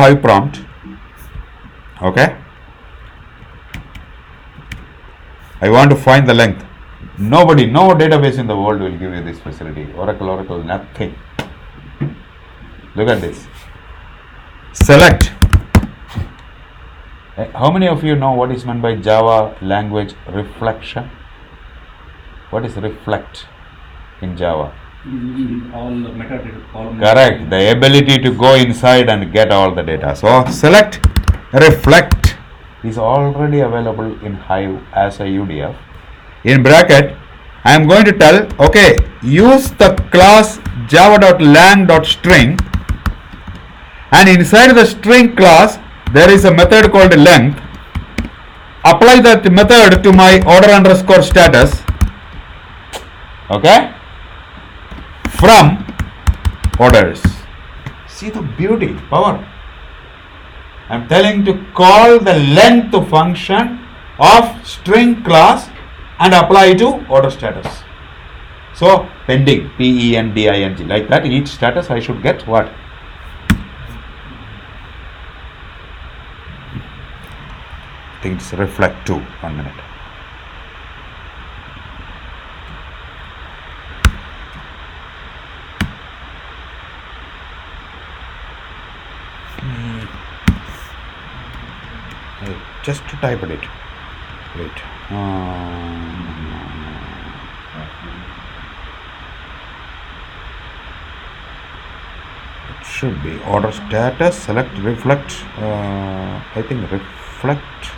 Hive prompt. Okay. I want to find the length. No database in the world will give you this facility. Oracle, nothing. Look at this. Select. How many of you know what is meant by Java language reflection? What is reflect in Java? All the metadata column. Correct. The ability to go inside and get all the data. So select reflect is already available in Hive as a UDF. In bracket, I am going to tell, okay, use the class java.lang.string, and inside the string class there is a method called length. Apply that method to my order underscore status. Okay, from orders. See the beauty, power. I am telling to call the length function of string class and apply to order status. So pending, pending, like that, each status I should get what? Things reflect to 1 minute. Just to type it. Wait. It should be order status. Select reflect. I think reflect.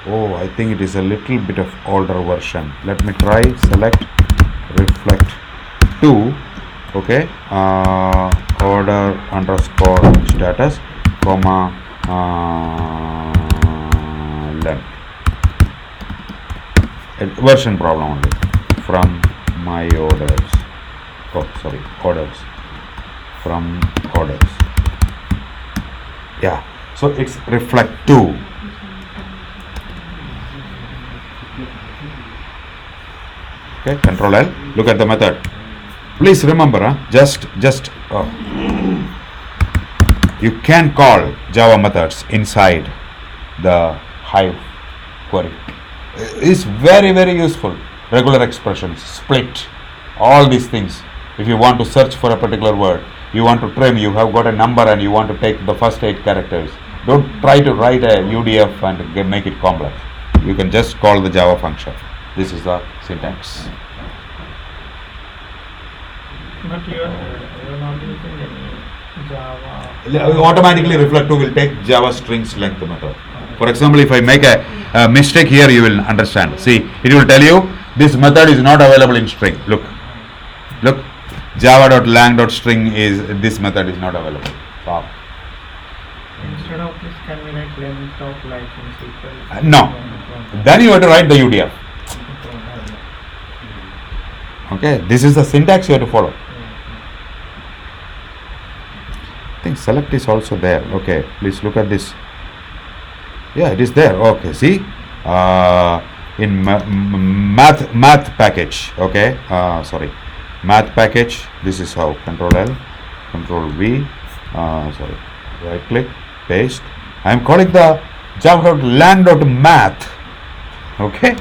Oh, I think it is a little bit of older version. Let me try. Select reflect to. Okay, order underscore status, comma, length. Version problem only. From my orders. Oh, sorry, orders. From orders. Yeah, so it's reflect to. Okay, Control L. Look at the method. Please remember, you can call Java methods inside the Hive query. It's very, very useful. Regular expressions, split, all these things. If you want to search for a particular word, you want to trim, you have got a number and you want to take the first 8 characters. Don't try to write a UDF and make it complex. You can just call the Java function. This is the syntax. But you are not using any Java. Automatically reflect to will take Java strings length method. For example, if I make a mistake here, you will understand. See, it will tell you this method is not available in string. Look, java.lang.string is this method is not available. Wow. Instead of this, can we write length of like in SQL? No. Then you have to write the UDF. Okay, this is the syntax you have to follow. I think select is also there. Okay, please look at this. Yeah, it is there. Okay, see, in math package. Okay, sorry, math package. This is how. Control L, Control V. Sorry, right click, paste. I am calling the java.lang.math. Okay,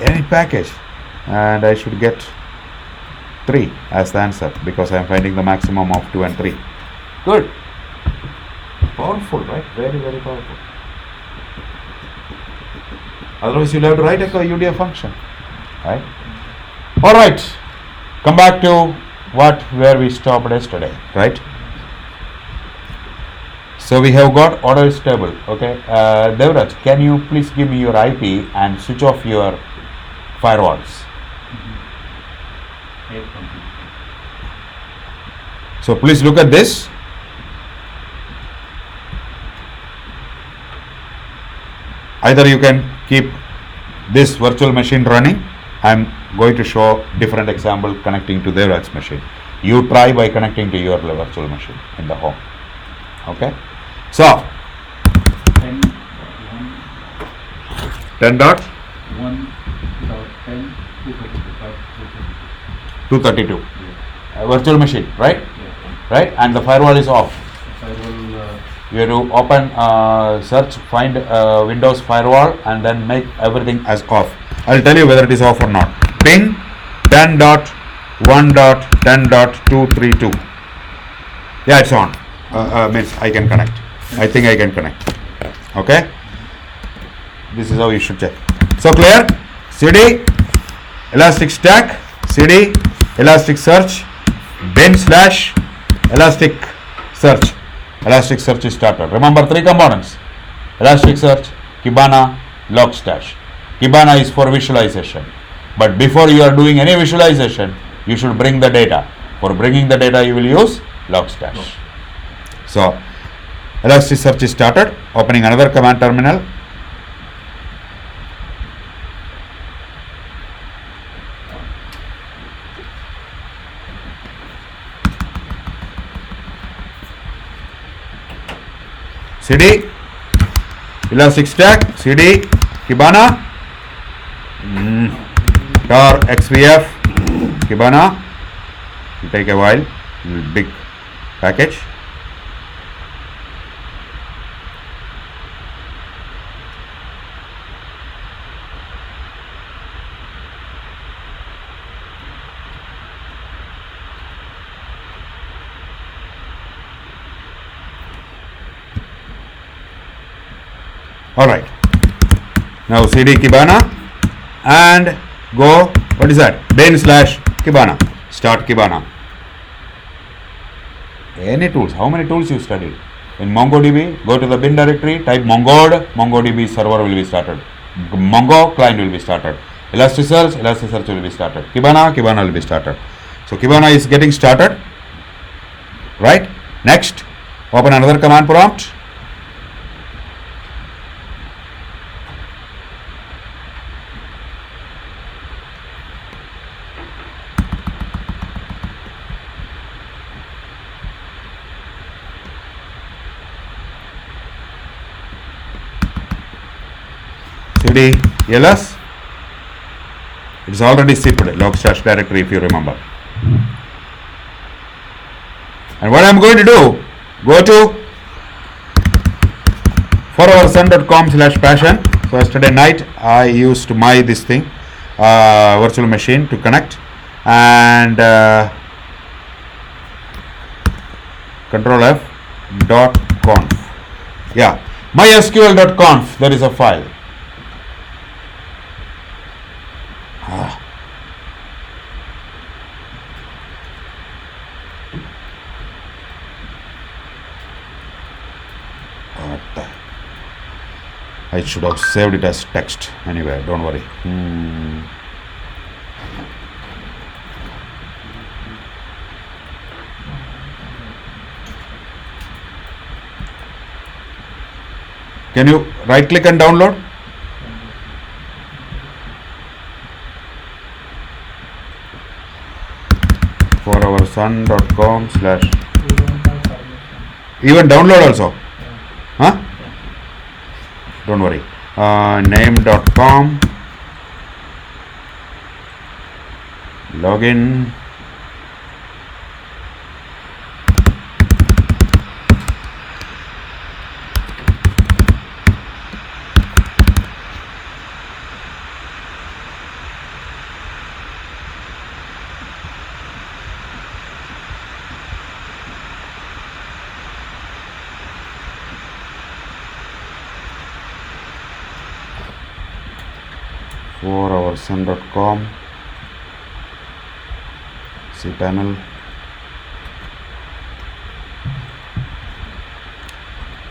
any package, and I should get 3 as the answer because I am finding the maximum of 2 and 3. Good. Powerful, right? Very, very powerful. Otherwise, you'll have to write a UDF function, right? All right. Come back to where we stopped yesterday, right? So we have got orders table. Okay, Devraj, can you please give me your IP and switch off your firewalls? So please look at this. Either you can keep this virtual machine running. I'm going to show different example connecting to Devraj's machine. You try by connecting to your virtual machine in the home. Okay. So 10.1.10 232. Yeah. Virtual machine, right? Yeah. Right? And the firewall is off. Firewall. You have to open, search, find Windows firewall, and then make everything as off. I'll tell you whether it is off or not. Ping 10.1.10.232. Yeah, it's on. Means I can connect. I think I can connect. Okay? This is how you should check. So clear? CD, Elastic Stack, CD, Elasticsearch, bin/Elasticsearch. Elasticsearch is started. Remember 3 components: Elasticsearch, Kibana, Logstash. Kibana is for visualization. But before you are doing any visualization, you should bring the data. For bringing the data, you will use Logstash. So, Elasticsearch is started. Opening another command terminal. CD, Elastic Stack, CD, Kibana, tar xvf, Kibana. It'll take a while, big package. Alright, now CD Kibana and go, what is that? bin/Kibana, start Kibana. Any tools, how many tools you studied? In MongoDB, go to the bin directory, type mongod, MongoDB server will be started. Mongo client will be started. Elasticsearch, Elasticsearch will be started. Kibana, Kibana will be started. So Kibana is getting started, right? Next, open another command prompt. CD ls, it is already zipped, Logstash directory if you remember. And what I am going to do, go to foroursun.com/passion. So yesterday night I used my this thing, virtual machine to connect, and control F .conf. Yeah, mysql.conf, there is a file. I should have saved it as text. Anyway, don't worry. Can you right click and download? foroursun.com/ even download also. Huh? Don't worry. Name.com, login, foroursun.com, cpanel,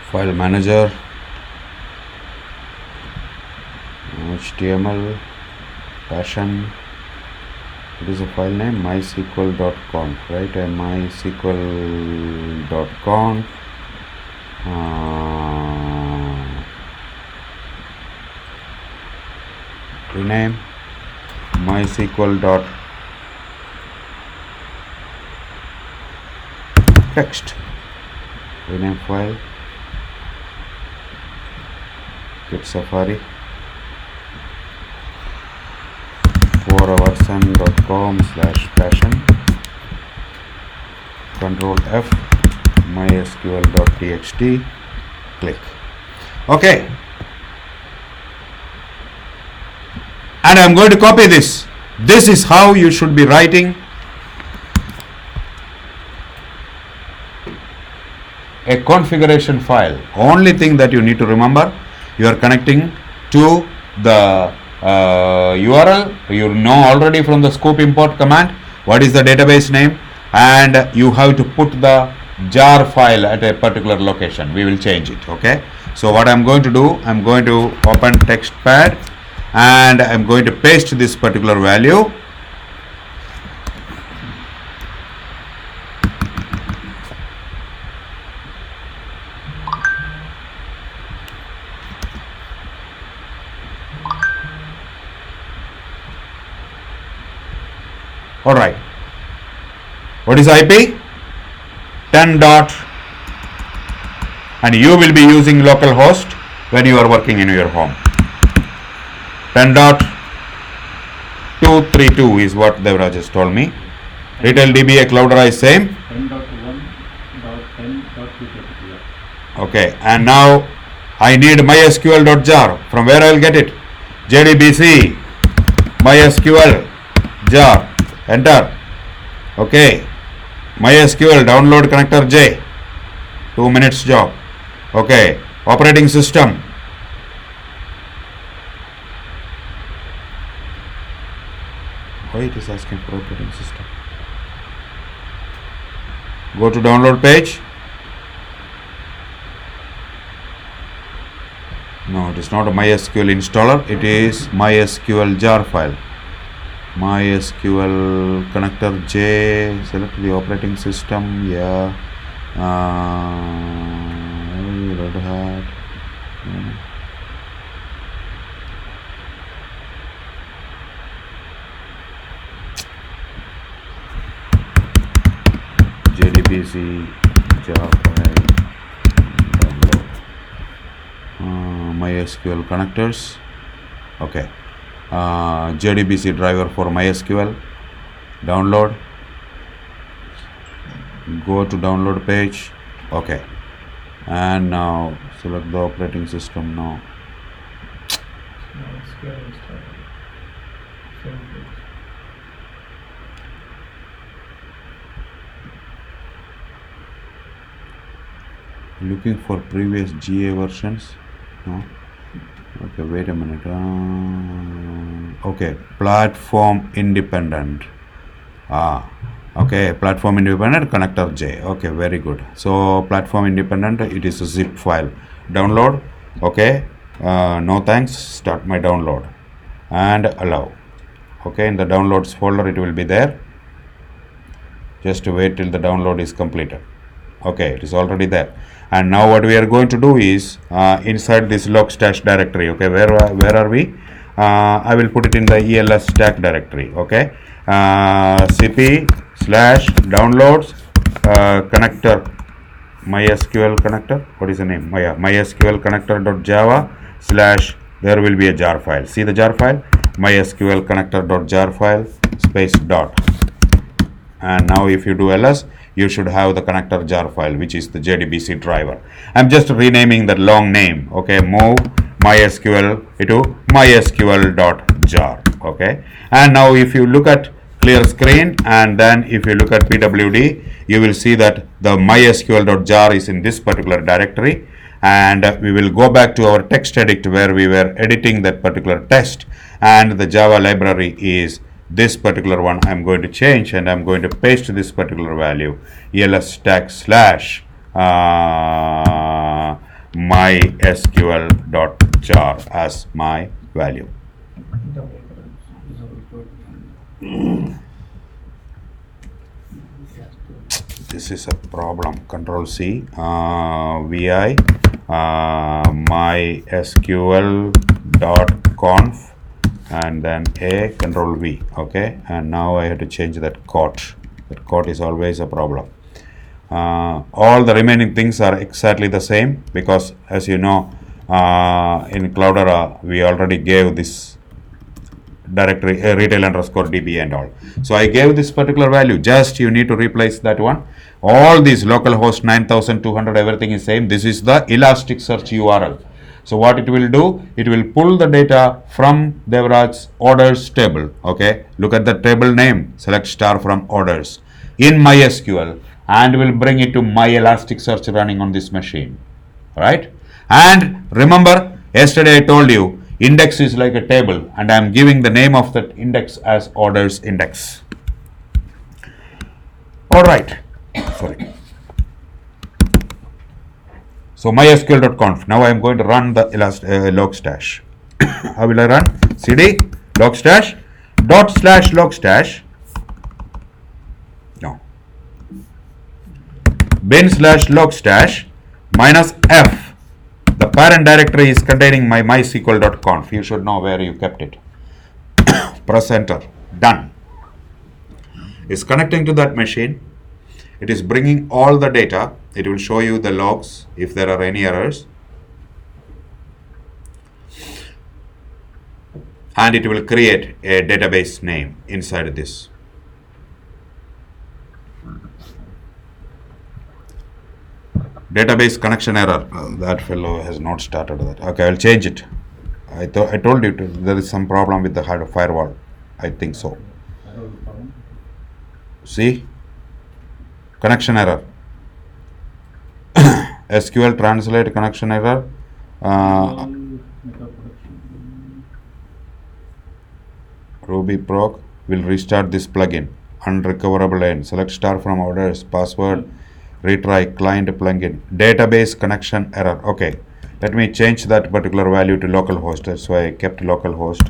file manager, HTML, passion. It is a file name mysql.conf, right? mysql.conf. Rename mysql.text. Rename file. Get Safari. 4 hours sun.com/passion, Control F, mysql.txt, click. Okay. And I'm going to copy this. This is how you should be writing a configuration file. Only thing that you need to remember, you are connecting to the URL. You know already from the scope import command what is the database name, and you have to put the jar file at a particular location. We will change it. Okay. So what I'm going to do, I'm going to open TextPad and I'm going to paste this particular value. All right. What is IP? 10 dot, and you will be using localhost when you are working in your home. 10.232 is what Devraj just told me. Retail DBA Cloudera is same. 10.1.10.232. Okay, and now I need mysql.jar. From where I will get it? JDBC mysql jar. Enter. Okay, MySQL download connector J. 2 minutes job. Okay, operating system. Why it is asking for operating system? Go to download page. No, it is not a MySQL installer. It is MySQL jar file. MySQL connector J, select the operating system, yeah, Red Hat, JDBC, jar file, download, MySQL connectors, okay. JDBC driver for MySQL, download, go to download page, okay, and now select the operating system now. Looking for previous GA versions, no. Okay, wait a minute. Okay, platform independent. Okay, platform independent connector J. Okay, very good. So platform independent, it is a zip file. Download. Okay, no thanks. Start my download and allow. Okay, in the downloads folder it will be there. Just wait till the download is completed. Okay, it is already there. And now what we are going to do is inside this Logstash directory. Okay, where are we? I will put it in the ELS stack directory. Okay, cp/downloads connector MySQL connector. What is the name? MySQL connector.java / there will be a jar file. See the jar file? MySQL connector.jar file space dot. And now if you do ls, you should have the connector jar file, which is the JDBC driver. I'm just renaming that long name. Okay, move MySQL into MySQL.jar. Okay, and now if you look at clear screen and then if you look at pwd, you will see that the MySQL.jar is in this particular directory, and we will go back to our text edit where we were editing that particular text, and the Java library is this particular one. I'm going to change and I'm going to paste this particular value, ELS stack / MySQL.jar as my value. This is a problem. Control C, vi mysql.conf and then a control V. Okay, and now I have to change that quote. That quote is always a problem. All the remaining things are exactly the same because, as you know, in Cloudera we already gave this directory retail underscore db and all. So I gave this particular value. Just you need to replace that one. All these localhost 9200, everything is same. This is the Elasticsearch URL. So what it will do, it will pull the data from Devraj's orders table. Okay, look at the table name, select star from orders in MySQL, and will bring it to my Elasticsearch running on this machine. Right? And remember, yesterday I told you index is like a table, and I am giving the name of that index as orders index. All right. Sorry. So mysql.conf. Now I am going to run the Logstash. How will I run? cd logstash dot slash logstash. No. Bin slash logstash minus f. The parent directory is containing my mysql.conf. You should know where you kept it. Press enter. Done. It's connecting to that machine. It is bringing all the data. It will show you the logs if there are any errors. And it will create a database name inside this. Database connection error. That fellow has not started that. Okay, I will change it. I told you there is some problem with the firewall. I think so. See? Connection error. SQL translate connection error. Ruby proc will restart this plugin. Unrecoverable end. Select star from orders. Password. Retry client plugin. Database connection error. Okay. Let me change that particular value to localhost. That's why I kept localhost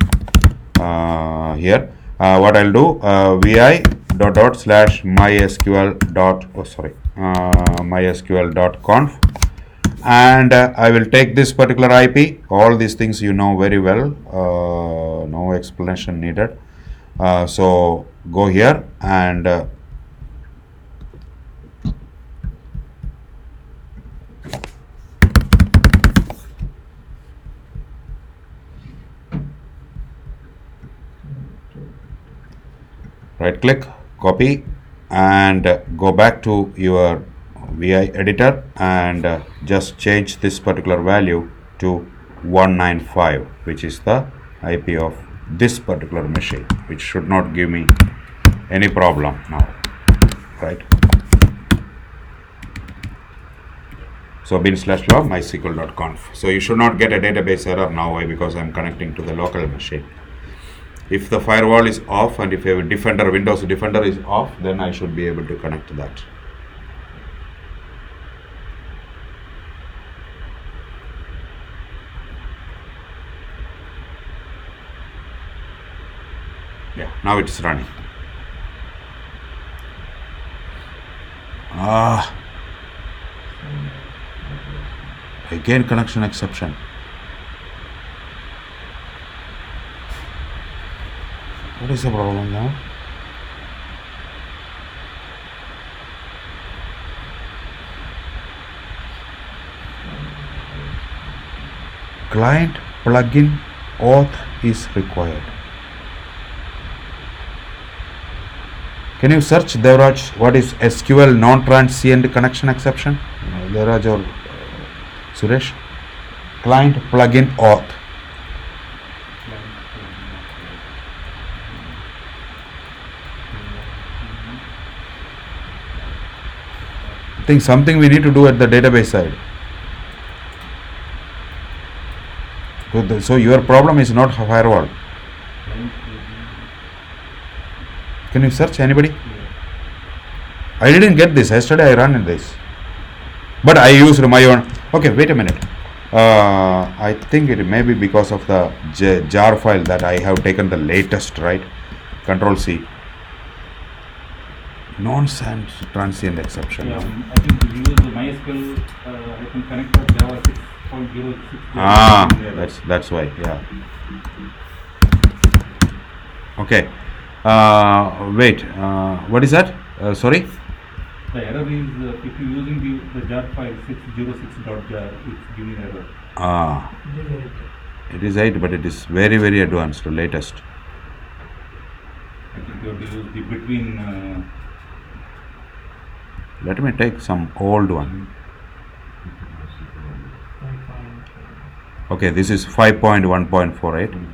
here. What I'll do, vi dot slash mysql dot mysql.conf, and I will take this particular IP. All these things you know very well. No explanation needed. So go here and right click, copy, and go back to your VI editor and just change this particular value to 195, which is the IP of this particular machine, which should not give me any problem now, right? So bin slash log mysql.conf. So you should not get a database error now. Why? Because I'm connecting to the local machine. If the firewall is off and if a Defender, Windows Defender is off, then I should be able to connect to that. Yeah, now it's running. Again connection exception. What is the problem now? Client plugin auth is required. Can you search, Devraj, what is SQL non-transient connection exception? Devraj or Suresh? Client plugin auth. I think something we need to do at the database side. So your problem is not firewall. Can you search anybody? I didn't get this. Yesterday I ran in this. But I used my own. Okay, wait a minute. I think it may be because of the jar file that I have taken the latest, right? Control C. Non-sans transient exception. Yeah, I think we use the MySQL. I can connect to Java 6.06. That's why. Yeah. Okay. Wait. What is that? Sorry. The error is if you're using the jar file 606.jar, it's giving error. It is 8, but it is very, very advanced, latest. I think you have to use the between. Let me take some old one. Okay, this is 5.1.48.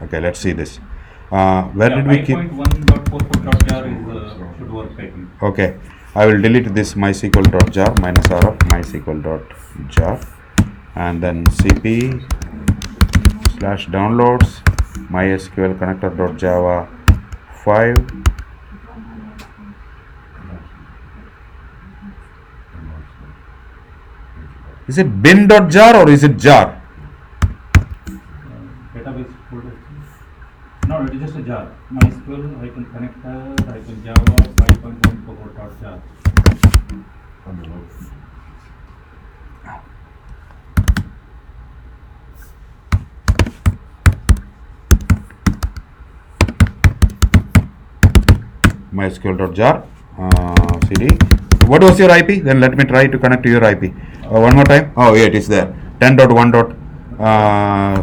Okay, let's see this. Where did we keep? 5.1.44.jar is should work, I think. Okay, I will delete this mysql.jar minus r of mysql.jar and then cp slash downloads mysql connector.java 5. Is it bin.jar or is it jar? Database folder. No, it is just a jar. MySQL connector Java 5.1.4.jar. mysql.jar cd. What was your IP? Then let me try to connect to your IP. One more time. Oh, yeah, it is there. 10.1.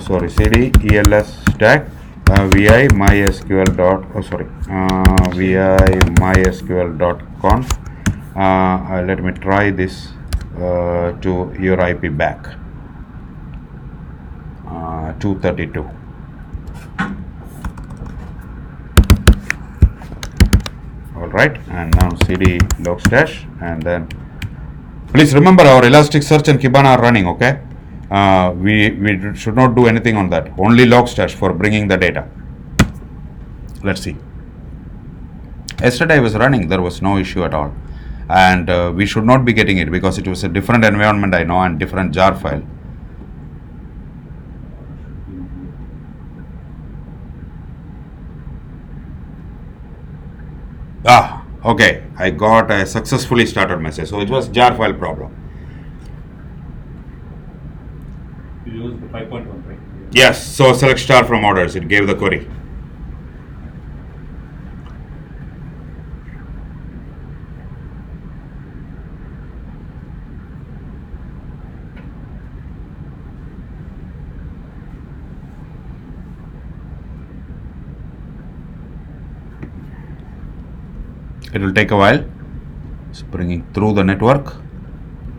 Sorry, cd els stack vi mysql dot. Oh, sorry, vi mysql dot conf. Let me try this to your IP back. 232. Alright, and now cd logstash, and then please remember our Elasticsearch and Kibana are running, okay? We should not do anything on that, only logstash for bringing the data. Let's see. Yesterday I was running, there was no issue at all, and we should not be getting it because it was a different environment, I know, and different jar file. Okay, I got a successfully started message. So it was jar file problem. You use the 5.1, right? Yes, so select star from orders. It gave the query. It will take a while. It's bringing through the network.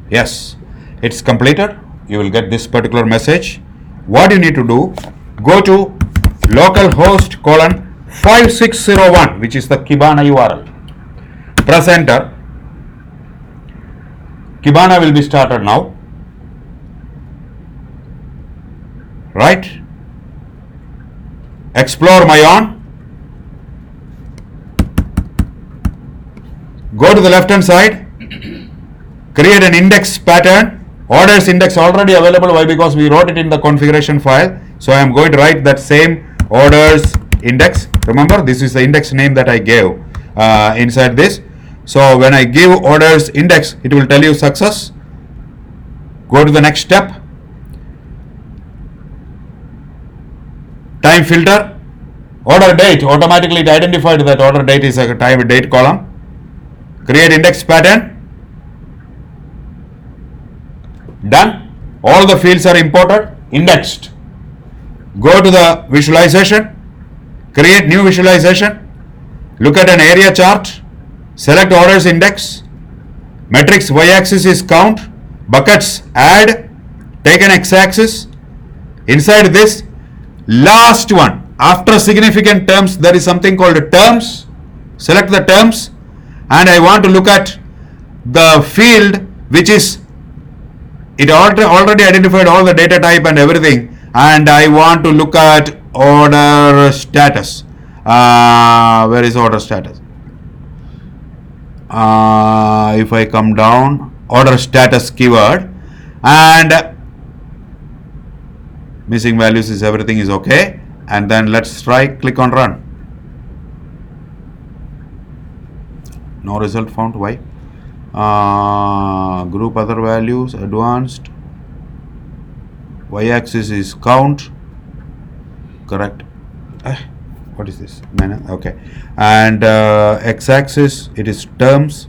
Yes, it's completed. You will get this particular message. What you need to do, go to localhost colon 5601, which is the Kibana URL. Press enter. Kibana will be started now. Right? Explore my on. Go to the left hand side, create an index pattern, orders index already available. Why? Because we wrote it in the configuration file. So I am going to write that same orders index. Remember, this is the index name that I gave inside this. So when I give orders index, it will tell you success. Go to the next step. Time filter, order date, automatically it identified that order date is a time date column. Create index pattern. Done. All the fields are imported, indexed. Go to the visualization. Create new visualization. Look at an area chart. Select orders index. Matrix y-axis is count. Buckets add. Take an x-axis. Inside this, last one. After significant terms, there is something called terms. Select the terms. And I want to look at the field which is, it already identified all the data type and everything, and I want to look at order status. Where is order status? If I come down, order status keyword, and missing values is everything is okay, and then let's try click on run. No result found. Why? Group other values, advanced. Y-axis is count. Correct. What is this? Okay. And x-axis, it is terms.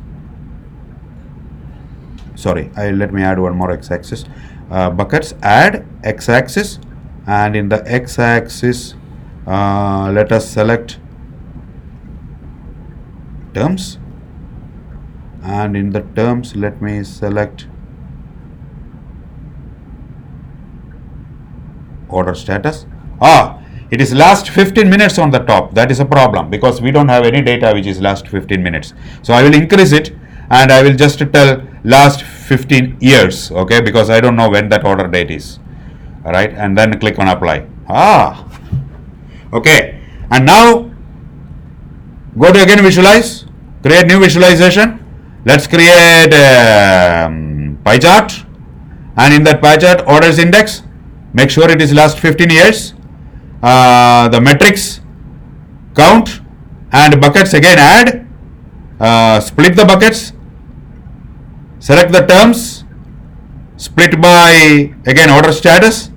sorry, let me add one more x-axis. Buckets, add x-axis, and in the x-axis let us select terms, and in the terms let me select order status. It is last 15 minutes on the top. That is a problem because we don't have any data which is last 15 minutes. So I will increase it and I will just tell last 15 years, okay, because I don't know when that order date is. All right, and then click on apply. Okay, and now go to again visualize, create new visualization. Let's create a pie chart, and in that pie chart orders index, make sure it is last 15 years. The metrics count and buckets again add, split the buckets, select the terms, split by again order status,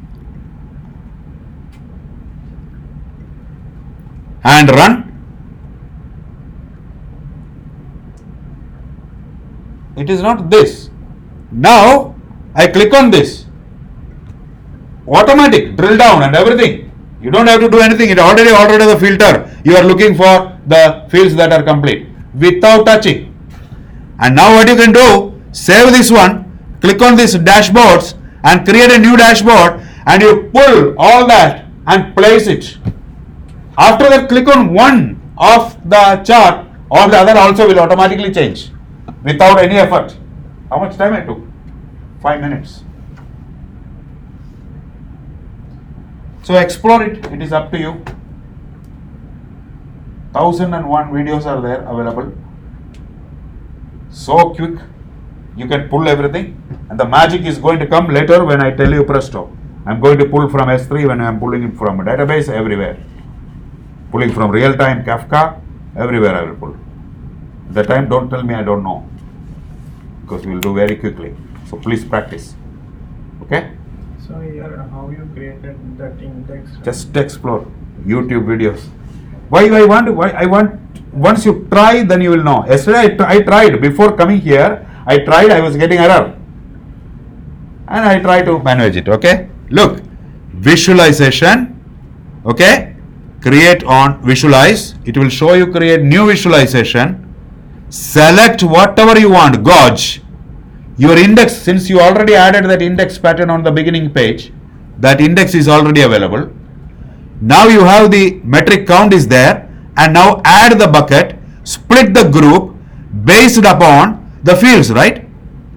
and run. It is not this. Now I click on this, automatic drill down and everything. You don't have to do anything. It already ordered the filter. You are looking for the fields that are complete without touching. And now what you can do, save this one, click on this dashboards and create a new dashboard, and you pull all that and place it. After that, click on one of the chart, all the other also will automatically change without any effort. How much time I took? 5 minutes. So explore it. It is up to you. 1001 videos are there available. So quick. You can pull everything, and the magic is going to come later when I tell you presto. I'm going to pull from S3 when I'm pulling it from a database, everywhere. Pulling from real time Kafka, everywhere I will pull. At the time, don't tell me I don't know, because we will do very quickly. So please practice. Okay? So here, how you created that index? Just explore YouTube videos. Why I want once you try, then you will know. Yesterday I tried before coming here. I was getting error, and I try to manage it. Okay, look, visualization. Okay, create on visualize. It will show you create new visualization. Select whatever you want. Gauge your index, since you already added that index pattern on the beginning page. That index is already available. Now you have the metric count is there, and now add the bucket, split the group based upon the fields, right?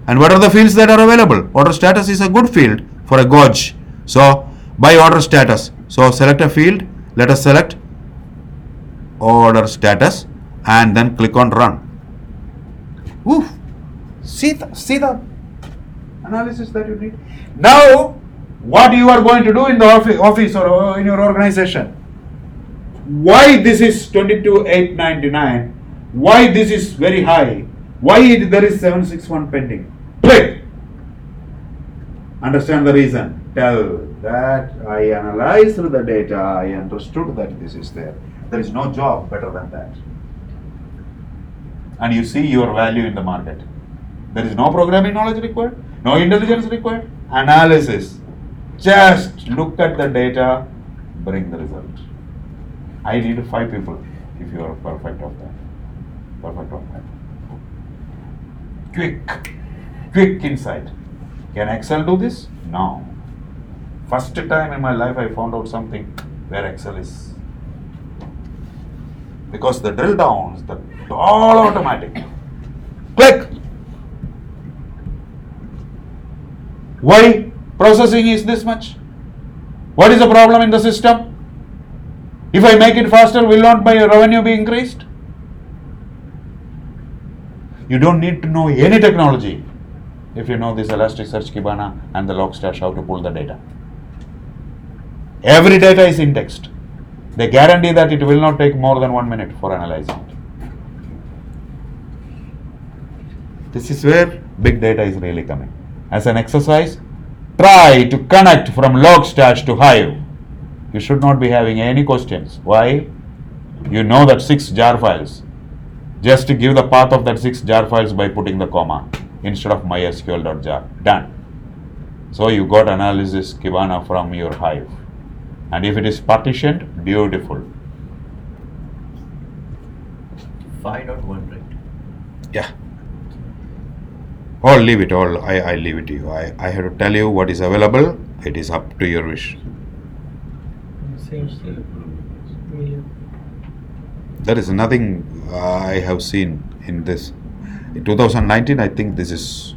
And what are the fields that are available? Order status is a good field for a gauge. So by order status, so select a field. Let us select order status and then click on run. Oof. See the analysis that you need. Now what you are going to do in the office or in your organization. Why this is 22,899? Why this is very high? Why there is 761 pending? Click. Understand the reason. Tell that I analyzed the data. I understood that this is there. There is no job better than that. And you see your value in the market. There is no programming knowledge required, no intelligence required. Analysis. Just look at the data, bring the result. I need 5 people if you are perfect of that. Perfect of that. Quick insight. Can Excel do this? No. First time in my life I found out something where Excel is. Because the drill downs, all automatic. Click. Why processing is this much? What is the problem in the system? If I make it faster, will not my revenue be increased? You don't need to know any technology if you know this Elasticsearch Kibana and the Logstash how to pull the data. Every data is indexed. They guarantee that it will not take more than 1 minute for analyzing it. This is where big data is really coming. As an exercise, try to connect from Logstash to Hive. You should not be having any questions. Why? You know that 6 jar files. Just give the path of that 6 jar files by putting the comma. instead of mysql.jar. Done. So you got analysis Kibana from your Hive. And if it is partitioned, beautiful. 5.1, right? Yeah. Or leave it all. I leave it to you. I have to tell you what is available. It is up to your wish. Same thing. Million. There is nothing I have seen in this. In 2019, I think this is